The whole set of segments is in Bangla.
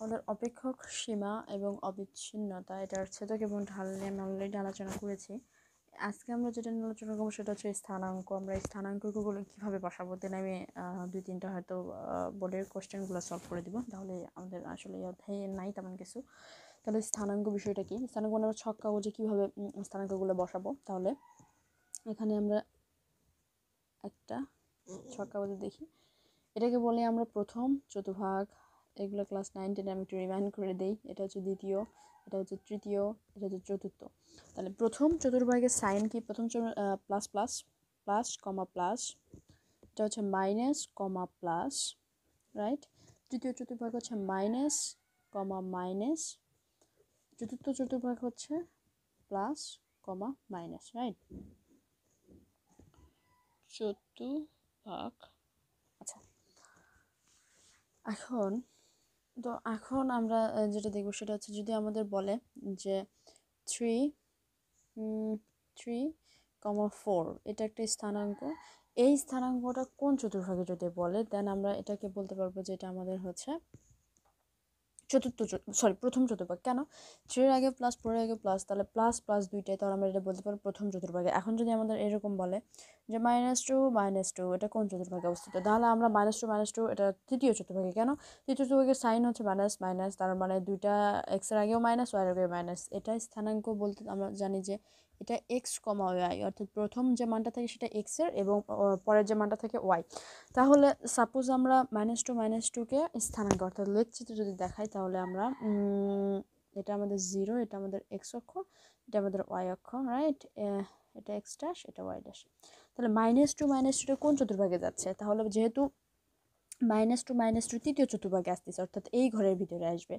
আমাদের অপেক্ষক সীমা এবং অবিচ্ছিন্নতা এটার ছেদক এবং ঢাল নিয়ে আমি অলরেডি আলোচনা করেছি। আজকে আমরা যেটা নিয়ে আলোচনা করবো সেটা হচ্ছে স্থানাঙ্ক। আমরা এই স্থানাঙ্কগুলো কীভাবে বসাবো, দেন আমি 2-3টা হয়তো বোর্ডের কোশ্চেনগুলো সলভ করে দিব। তাহলে আমাদের আসলে অধ্যায়ে নাই তেমন কিছু। তাহলে স্থানাঙ্ক বিষয়টা কি, স্থানাঙ্ক আমরা ছক কাগজে কীভাবে স্থানাঙ্কগুলো বসাবো। তাহলে এখানে আমরা একটা ছক কাগজে দেখি, এটাকে বলে আমরা প্রথম চতুর্ভাগ। এগুলো ক্লাস 9-10 আমি একটু রিমাইন্ড করে দিই। এটা হচ্ছে দ্বিতীয়, এটা হচ্ছে তৃতীয়, এটা হচ্ছে চতুর্থ। তাহলে প্রথম চতুর্ভাগের সাইন কি, প্রথম প্লাস প্লাস প্লাস কমা প্লাস, এটা হচ্ছে মাইনাস কমা প্লাস, রাইট। তৃতীয় চতুর্ভাগ হচ্ছে মাইনাস কমা মাইনাস, চতুর্থ চতুর্ভাগ হচ্ছে প্লাস কমা মাইনাস, রাইট। চতুর্ভাগ। আচ্ছা, এখন আমরা যেটা দেখব সেটা হচ্ছে, যদি আমাদের বলে যে 3,4 এটা একটা স্থানাঙ্ক, এই স্থানাঙ্কটা কোন চতুর্ভাগে যদি বলে, দেন আমরা এটাকে বলতে পারবো যে এটা আমাদের হচ্ছে প্রথম চতুর্ভাগ। কেন 3-এর আগে প্লাস, 4-এর আগে প্লাস, তাহলে প্লাস প্লাস দুইটাই, তাহলে আমরা এটা বলতে পারবো প্রথম চতুর্ভাগে। এখন যদি আমাদের এরকম বলে যে -2 এটা কোন চতুর্ভাগে অবস্থিত, তাহলে আমরা -2 এটা তৃতীয় চতুর্ভাগে। কেন, তৃতীয় চতুর্ভাগের সাইন হচ্ছে মাইনাস মাইনাস, তার মানে দুইটা এক্স এর আগেও মাইনাস, ওয়াই এর আগেও মাইনাস। এটা স্থানাঙ্ক বলতে আমরা জানি যে এটা এক্স কমা ওয়াই, অর্থাৎ প্রথম যে মানটা থাকে সেটা এক্স এর এবং পরের যে মানটা থাকে ওয়াই। তাহলে সাপোজ আমরা -2 স্থানাঙ্ক অর্থাৎ লেখচিত্র যদি দেখাই, তাহলে আমরা এটা আমাদের 0, এটা আমাদের এক্স অক্ষ, এটা আমাদের ওয়াই অক্ষ, রাইট। এটা এক্স ড্যাশ, এটা ওয়াই ড্যাশ। তাহলে -2 কোন চতুর্ভাগে যাচ্ছে, তাহলে যেহেতু -2 তৃতীয় চতুর্ভাগে আসতেছে, অর্থাৎ এই ঘরের ভিতরে আসবে,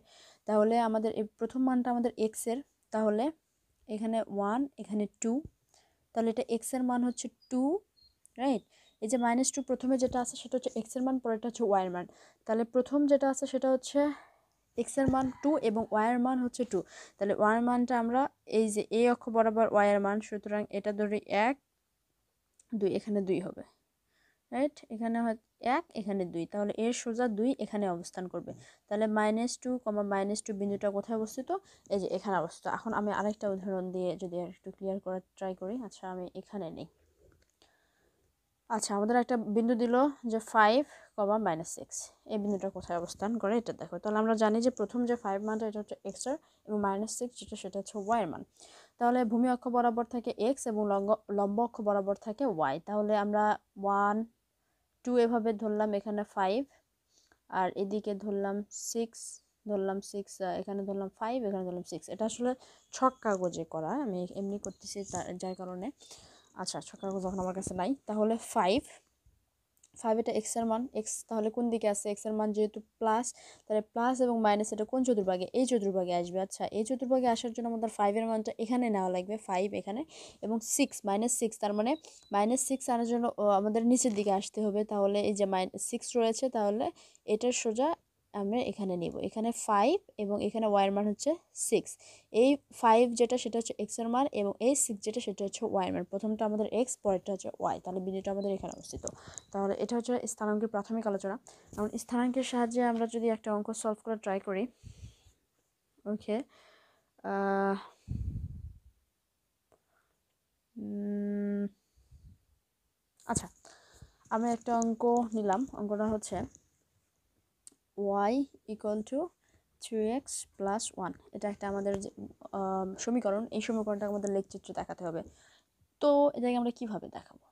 তাহলে আমাদের এই প্রথম মানটা আমাদের এক্স এর, তাহলে এখানে 1, এখানে 2, তাহলে এটা এক্স এর মান হচ্ছে 2, রাইট। এই যে -2 প্রথমে যেটা আছে সেটা হচ্ছে এক্স এর মান, পরেরটা হচ্ছে ওয়াই এর মান। তাহলে প্রথম যেটা আছে সেটা হচ্ছে এক্স এর মান 2 এবং ওয়াই এর মান হচ্ছে 2। তাহলে ওয়াই এর মানটা আমরা এই যে এই অক্ষ বরাবর ওয়াই এর মান, সুতরাং এটা ধরি 1, 2, এখানে 2 হবে, রাইট। এখানে 1, এখানে 2, তাহলে এর সোজা 2 এখানে অবস্থান করবে। তাহলে -2, বিন্দুটা কোথায় অবস্থিত, এই যে এখানে অবস্থিত। এখন আমি আরেকটা উদাহরণ দিয়ে যদি একটু ক্লিয়ার করার ট্রাই করি। আচ্ছা, আমি এখানে নেই। আচ্ছা, আমাদের একটা বিন্দু দিল যে 5, -6, এই বিন্দুটা কোথায় অবস্থান করে এটা দেখো। তাহলে আমরা জানি যে প্রথম যে 5 মানটা এটা হচ্ছে এক্স এর, এবং -6 যেটা সেটা হচ্ছে ওয়াই এর মান। তাহলে ভূমি অক্ষ বরাবর থাকে এক্স এবং লম্ব অক্ষ বরাবর থাকে ওয়াই। তাহলে আমরা 1, 2 এভাবে ধরলাম, এখানে 5, আর এদিকে ধরলাম 6, এখানে ধরলাম 5, এখানে ধরলাম 6। এটা আসলে ছক কাগজে করা, আমি এমনি করতেছি যার কারণে। আচ্ছা, ছক কাগজ যখন আমার কাছে নাই, তাহলে 5 এটা এক্স এর মান, এক্স তাহলে কোন দিকে আছে, এক্স এর মান যেহেতু প্লাস, তাহলে প্লাস এবং মাইনাস এটা কোন চতুর্ভাগে, এই চতুর্ভাগে আসবে। আচ্ছা, এই চতুর্ভাগে আসার জন্য আমাদের 5 এর মানটা এখানে নেওয়া লাগবে, 5 এখানে, এবং 6, তার মানে -6 আনার জন্য আমাদের নিচের দিকে আসতে হবে। তাহলে এই যে -6 রয়েছে, তাহলে এটার সোজা আমরা এখানে নিব, এখানে 5 এবং এখানে ওয়াই এর মান হচ্ছে 6। এই 5 যেটা সেটা হচ্ছে এক্স এর মান, এবং এই 6 যেটা সেটা হচ্ছে ওয়াই এর মান। প্রথমটা আমাদের এক্স, পরেরটা হচ্ছে ওয়াই, তাহলে বিন্দুটা আমাদের এখানে অবস্থিত। তাহলে এটা হচ্ছে স্থানাঙ্কের প্রাথমিক আলোচনা। এখন স্থানাঙ্কের সাহায্যে আমরা যদি একটা অঙ্ক সলভ করার ট্রাই করি। ওকে, আচ্ছা, আমি একটা অঙ্ক নিলাম। অঙ্কটা হচ্ছে y = 3x + 1। এটা একটা আমাদের সমীকরণ। এই সমীকরণটা আমাদের লেখচিত্রে দেখাতে হবে। তো এটাকে আমরা কিভাবে দেখাবো?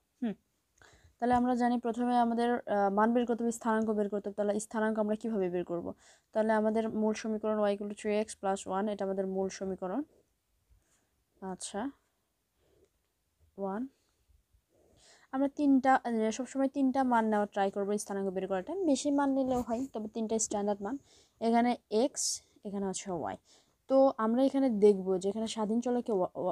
তাহলে আমরা জানি প্রথমে আমাদের মান বের করতে হবে, স্থানাঙ্ক বের করতে হবে। তাহলে স্থানাঙ্ক আমরা কিভাবে বের করব? তাহলে আমাদের মূল সমীকরণ y = 3x + 1, এটা আমাদের মূল সমীকরণ। আচ্ছা, 1, আমরা সবসময় 3টা মান নেওয়ার ট্রাই করবো স্থানাঙ্ক বের করার টাইম। বেশি মান নিলেও হয়, তবে 3টা স্ট্যান্ডার্ড মান। এখানে এক্স, এখানে হচ্ছে ওয়াই। তো আমরা এখানে দেখব যে এখানে স্বাধীন চলকে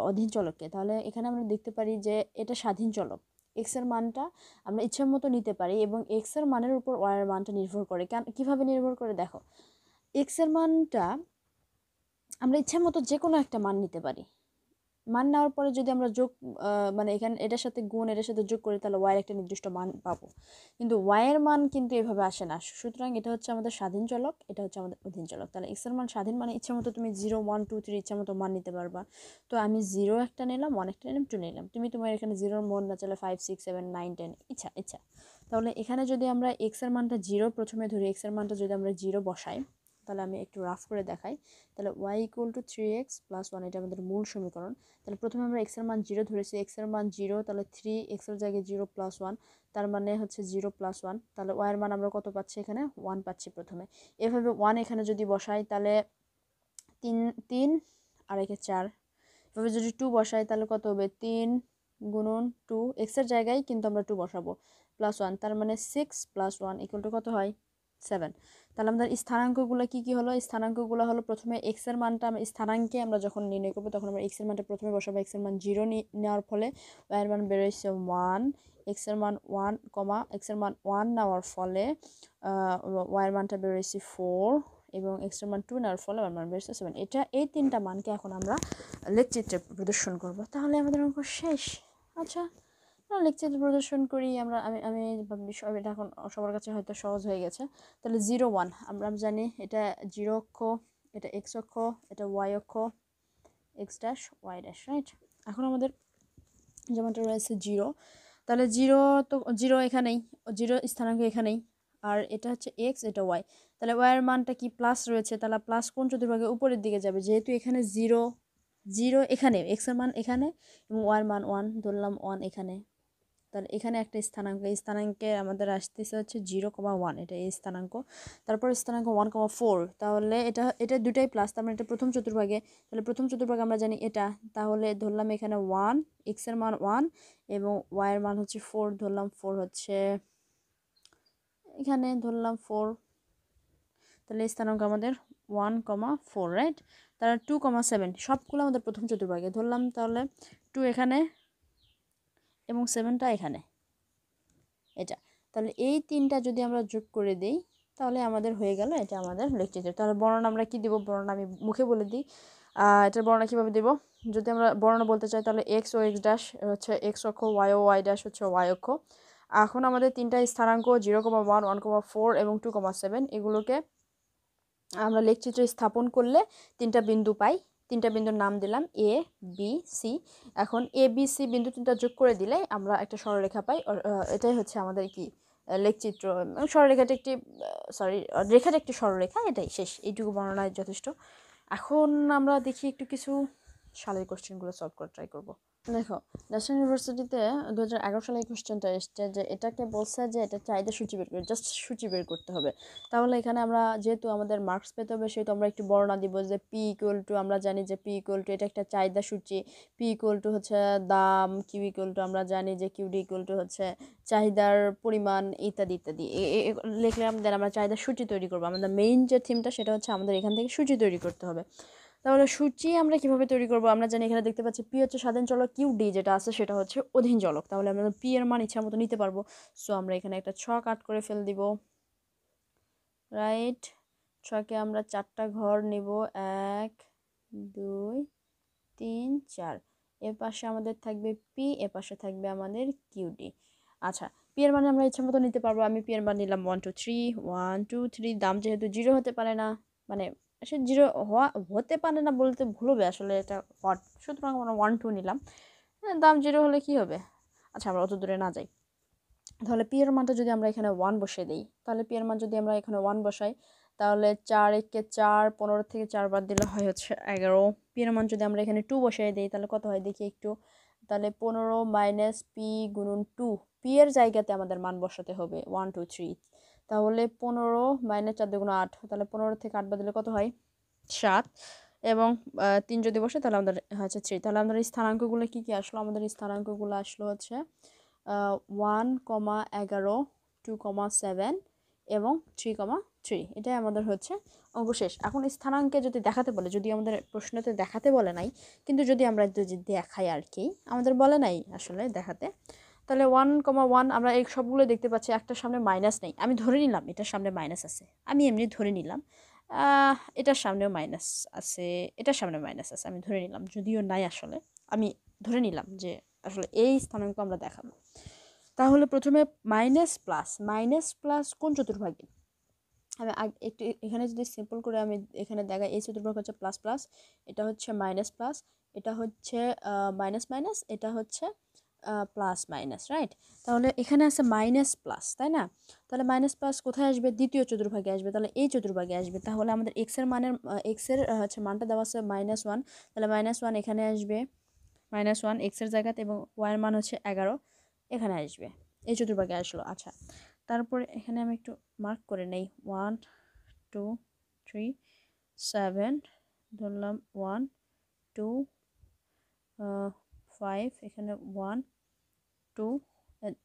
অধীন চলককে। তাহলে এখানে আমরা দেখতে পারি যে এটা স্বাধীন চলক, এক্স এর মানটা আমরা ইচ্ছা মতো নিতে পারি, এবং এক্স এর মানের উপর ওয়াই এর মানটা নির্ভর করে। কিভাবে নির্ভর করে দেখো, এক্স এর মানটা আমরা ইচ্ছা মতো যে কোনো একটা মান নিতে পারি, মান নেওয়ার পরে যদি আমরা যোগ মানে এখানে এটার সাথে গুণ এটার সাথে যোগ করি তাহলে ওয়াইয়ের একটা নির্দিষ্ট মান পাবো, কিন্তু ওয়াইয়ের মান কিন্তু এভাবে আসে না। সুতরাং এটা হচ্ছে আমাদের স্বাধীন চলক, এটা হচ্ছে আমাদের অধীন চলক। তাহলে এক্সের মান স্বাধীন, মানে ইচ্ছা মতো তুমি 0 1 2 3 ইচ্ছা মতো মান নিতে পারবা। তো আমি 0 একটা নিলাম, 1 একটা নিলাম, 2 নিলাম, তুমি তোমার এখানে 0 মন না চাইলে 5 6 7 9 10 ইচ্ছা ইচ্ছা। তাহলে এখানে যদি আমরা এক্সের মানটা 0 প্রথমে ধরি, এক্সের মানটা যদি আমরা 0 বসাই, তাহলে আমি একটু রাফ করে দেখাই। তাহলে y = 3x + 1, এটা আমাদের মূল সমীকরণ। তাহলে প্রথমে আমরা এক্সের মান 0 ধরেছি, এক্সের মান 0, তাহলে 3 এক্সের জায়গায় 0 + 1, তার মানে হচ্ছে 0 + 1। তাহলে y এর মান আমরা কত পাচ্ছি, এখানে 1 পাচ্ছি প্রথমে। এভাবে 1 এখানে যদি বসাই তাহলে 3 3 আর একে 4। এভাবে যদি 2 বসাই তাহলে কত হবে, 3 × 2, এক্সের জায়গায় কিন্তু আমরা 2 বসাবো, +1, তার মানে 6 + 1 = কত হয়, 7। তাহলে আমাদের স্থানাঙ্কগুলো কি কি হলো, স্থানাঙ্কগুলো হলো প্রথমে এক্সের মানটা স্থানাঙ্কে আমরা যখন নির্ণয় করবো তখন আমরা এক্সের মানটা প্রথমে বসাবো, এক্সের মান 0 নেওয়ার ফলে y এর মান বেরোচ্ছে 1, এক্সের মান 1, এক্সের মান 1 নেওয়ার ফলে y এর মানটা বেরোচ্ছে 4, এবং এক্সের মান 2 নেওয়ার ফলে y এর মান বেরোচ্ছে 7। এটা এই তিনটা মানকে এখন আমরা লেখচিত্রে প্রদর্শন করব, তাহলে আমাদের অঙ্ক শেষ। আচ্ছা, লেখচিত্রে প্রদর্শন করি আমরা। আমি বিষয়টা এখন সবার কাছে হয়তো সহজ হয়ে গেছে। তাহলে 0 1 আমরা জানি এটা 0 অক্ষ, এটা x অক্ষ, এটা y অক্ষ, x dash y dash, right. এখন আমাদের যেমনটা রয়েছে 0, তাহলে 0 তো 0 এখানেই, 0 স্থানাঙ্ক এখানেই, আর এটা হচ্ছে x, এটা y। তাহলে y এর মানটা কি প্লাস রয়েছে, তাহলে প্লাস কোন চতুর্ভাগে উপরের দিকে যাবে, যেহেতু এখানে 0 0 এখানে, x এর মান এখানে এবং y এর মান 1 ধরলাম, 1 এখানে। তাহলে এখানে একটা স্থানাঙ্ক, এই স্থানাঙ্কে আমাদের আসতেছে হচ্ছে 0, 1, এটা এই স্থানাঙ্ক। তারপর স্থানাঙ্ক 1, 4, তাহলে এটা দুটাই প্লাস, তার মানে এটা প্রথম চতুর্ভাগে। তাহলে প্রথম চতুর্ভাগে আমরা জানি এটা, তাহলে ধরলাম এখানে 1, x এর মান 1 এবং y এর মান হচ্ছে 4, ধরলাম 4 হচ্ছে এখানে, ধরলাম 4। তাহলে এই স্থানাঙ্ক আমাদের 1, 4, রাইট। তাহলে 2, 7 সবগুলো আমাদের প্রথম চতুর্ভাগে ধরলাম, তাহলে 2 এখানে এবং 7টা এখানে, এটা। তাহলে এই তিনটা যদি আমরা যোগ করে দিই তাহলে আমাদের হয়ে গেল এটা আমাদের লেখচিত্র। তাহলে বর্ণনা আমরা কি দিব, বর্ণনা আমি মুখে বলে দিই। এটার বর্ণনা কীভাবে দেব, যদি আমরা বর্ণনা বলতে চাই তাহলে x ও x ড্যাশ হচ্ছে x অক্ষ, y ও y ড্যাশ হচ্ছে y অক্ষ। এখন আমাদের তিনটা স্থানাঙ্ক 0, 1, 1, 4 এবং 2, 7 এগুলোকে আমরা লেখচিত্রে স্থাপন করলে তিনটা বিন্দু পাই। তিনটা বিন্দুর নাম দিলাম a b c। এখন a b c বিন্দু তিনটা যোগ করে দিলে আমরা একটা সরলরেখা পাই। এটাই হচ্ছে আমাদের কি লেখচিত্র। সরলরেখাটা একটি রেখাটা একটি সরলরেখা, এটাই শেষ, এইটুকু বর্ণনায় যথেষ্ট। এখন আমরা দেখি একটু কিছু সালের কোশ্চেনগুলো সলভ করে ট্রাই করব। দেখো, ন্যাশনাল ইউনিভার্সিটিতে 2011 সালে এই কোশ্চেনটা এসছে যে এটাকে বলছে যে এটা চাহিদা সূচি বের করে, জাস্ট সূচি বের করতে হবে। তাহলে এখানে আমরা যেহেতু আমাদের মার্কস পেতে হবে সেহেতু আমরা একটু বর্ণনা দিব যে P = আমরা জানি যে P = এটা একটা চাহিদা সূচি, P = হচ্ছে দাম, Q = আমরা জানি যে QD = হচ্ছে চাহিদার পরিমাণ, ইত্যাদি ইত্যাদি লিখলাম। দেন আমরা চাহিদা সূচি তৈরি করবো। আমাদের মেইন যে থিমটা সেটা হচ্ছে আমাদের এখান থেকে সূচি তৈরি করতে হবে। তাহলে সূচি আমরা কিভাবে তৈরি করব, আমরা জানি এখানে দেখতে পাচ্ছি পি হচ্ছে স্বাধীন চলক, কিউডি যেটা আছে সেটা হচ্ছে অধীন চলক। তাহলে আমরা পি এর মান ইচ্ছা মতো নিতে পারবো। সো আমরা এখানে একটা ছক আট করে ফেল দিব, রাইট। ছকে আমরা 4টা ঘর নিব, 1 2 3 4। এর পাশে আমাদের থাকবে পি, এর পাশে থাকবে আমাদের কিউডি। আচ্ছা, পি এর মান আমরা ইচ্ছা মতো নিতে পারবো। আমি পি এর মান নিলাম 1 2 3, 1 2 3। দাম যেহেতু 0 হতে পারে না, মানে সে 0 হতে পারে না বলতে ভুল হবে, আসলে এটা হট, সুতরাং আমরা 1 2 নিলাম। দাম 0 হলে কি হবে, আচ্ছা আমরা অত দূরে না যাই। তাহলে পি এর মানটা যদি আমরা এখানে 1 বসিয়ে দিই, তাহলে পি এর মান যদি আমরা এখানে 1 বসাই তাহলে 4 একে 4, 15 থেকে 4 বাদ দিলে হয় হচ্ছে 11। পি এর মান যদি আমরা এখানে 2 বসিয়ে দিই তাহলে কত হয় দেখি একটু, তাহলে 15 - p × 2। পি এর জায়গাতে আমাদের মান বসাতে হবে 1 2 3। তাহলে 15 - 4 × 8, তাহলে 15 থেকে 8 বাদ দিলে কত হয় 7, এবং 3 যদি বসে তাহলে আমাদের হচ্ছে 3। তাহলে আমাদের স্থানাঙ্কগুলো কি কি আসলো, আমাদের স্থানাঙ্কগুলো আসলো হচ্ছে 1, 11, 2, 7 এবং 3, 3। এটাই আমাদের হচ্ছে অঙ্ক শেষ। এখন স্থানাঙ্কে যদি দেখাতে বলে, যদি আমাদের প্রশ্নতে দেখাতে বলে নাই, কিন্তু যদি আমরা যদি দেখাই আর কি, আমাদের বলে নাই আসলে দেখাতে, তাহলে 1, 1 আমরা এই সবগুলো দেখতে পাচ্ছি, একটার সামনে মাইনাস নেই। আমি ধরে নিলাম এটার সামনে মাইনাস আছে, আমি এমনি ধরে নিলাম। এটার সামনেও মাইনাস আছে, এটার সামনে মাইনাস আছে, আমি ধরে নিলাম, যদিও নাই আসলে। আমি ধরে নিলাম যে আসলে এই স্থানাঙ্ক আমরা দেখাবো। তাহলে প্রথমে মাইনাস প্লাস কোন চতুর্ভাগে? আমি একটু এখানে যদি সিম্পল করে আমি এখানে দেখাই, এই চতুর্ভাগ হচ্ছে প্লাস প্লাস, এটা হচ্ছে মাইনাস প্লাস, এটা হচ্ছে মাইনাস মাইনাস, এটা হচ্ছে প্লাস মাইনাস, রাইট? তাহলে এখানে আছে মাইনাস প্লাস, তাই না? তাহলে মাইনাস প্লাস কোথায় আসবে? দ্বিতীয় চতুর্ভাগে আসবে, তাহলে এই চতুর্ভাগে আসবে। তাহলে আমাদের এক্সের হচ্ছে মানটা দেওয়া আছে -1, তাহলে -1 এখানে আসবে, -1 এক্সের জায়গাতে, এবং ওয়াইয়ের মান হচ্ছে 11 এখানে আসবে, এই চতুর্ভাগে আসলো। আচ্ছা, তারপরে এখানে আমি একটু মার্ক করে নেই, 1 2 3 7 ধরলাম, 1 2 5, এখানে 1 2,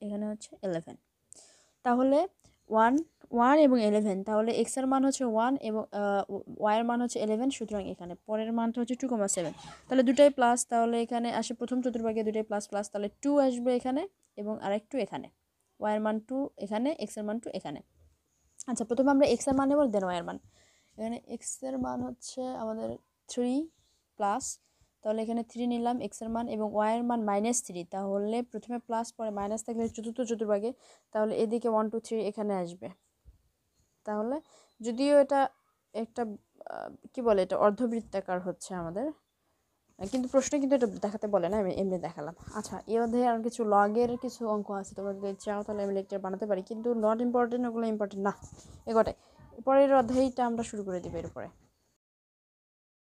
এখানে হচ্ছে 11। তাহলে 1 1 এবং 11, তাহলে এক্স এর মান হচ্ছে 1 এবং ওয়াই এর মান হচ্ছে 11, সুতরাং এখানে পরের মানটা হচ্ছে 2,7। তাহলে দুটাই প্লাস, তাহলে এখানে আসে প্রথম চতুর্ভাগে দুটাই প্লাস প্লাস, তাহলে 2 আসবে এখানে এবং আরেকটু এখানে, ওয়াই এর মান 2 এখানে, এক্স এর মান 2 এখানে। আচ্ছা, প্রথমে আমরা এক্স এর মান নেব, দেন ওয়াই এর মান। এখানে এক্স এর মান হচ্ছে আমাদের 3 প্লাস, তাহলে এখানে 3 নিলাম এক্স এর মান, এবং ওয়াই এর মান -3, তাহলে প্রথমে প্লাস পরে মাইনাস থাকলে চতুর্থ চতুর্ভাগে, তাহলে এদিকে 1 2 3 এখানে আসবে। তাহলে যদিও এটা একটা কি বলে, এটা অর্ধবৃত্তাকার হচ্ছে আমাদের, কিন্তু প্রশ্ন কিন্তু এটা দেখাতে বলে না, আমি এমনি দেখালাম। আচ্ছা, এই অধ্যায়ে আর কিছু লগের কিছু অঙ্ক আছে, তোমরা যদি চাও তাহলে আমি লেকচার বানাতে পারি, কিন্তু নট ইম্পর্টেন্ট, ওগুলো ইম্পর্টেন্ট না, এগোটাই পরের অধ্যায়টা আমরা শুরু করে দেবো এরপরে।